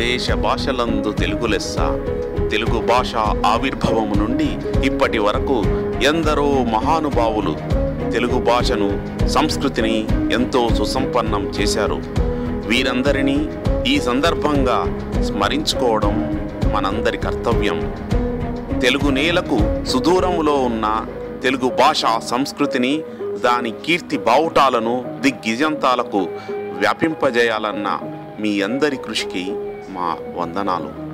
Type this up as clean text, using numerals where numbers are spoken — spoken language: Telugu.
దేశ భాషలందు తెలుగు లెస్స. తెలుగు భాష ఆవిర్భావము నుండి ఇప్పటి వరకు ఎందరో మహానుభావులు తెలుగు భాషను, సంస్కృతిని ఎంతో సుసంపన్నం చేశారు. వీరందరినీ ఈ సందర్భంగా స్మరించుకోవడం మనందరి కర్తవ్యం. తెలుగు నేలకు సుదూరములో ఉన్న తెలుగు భాష సంస్కృతిని, దాని కీర్తి బావుటాలను దిగ్విజంతాలకు వ్యాపింపజేయాలన్న మీ అందరి కృషికి మా వందనాలు.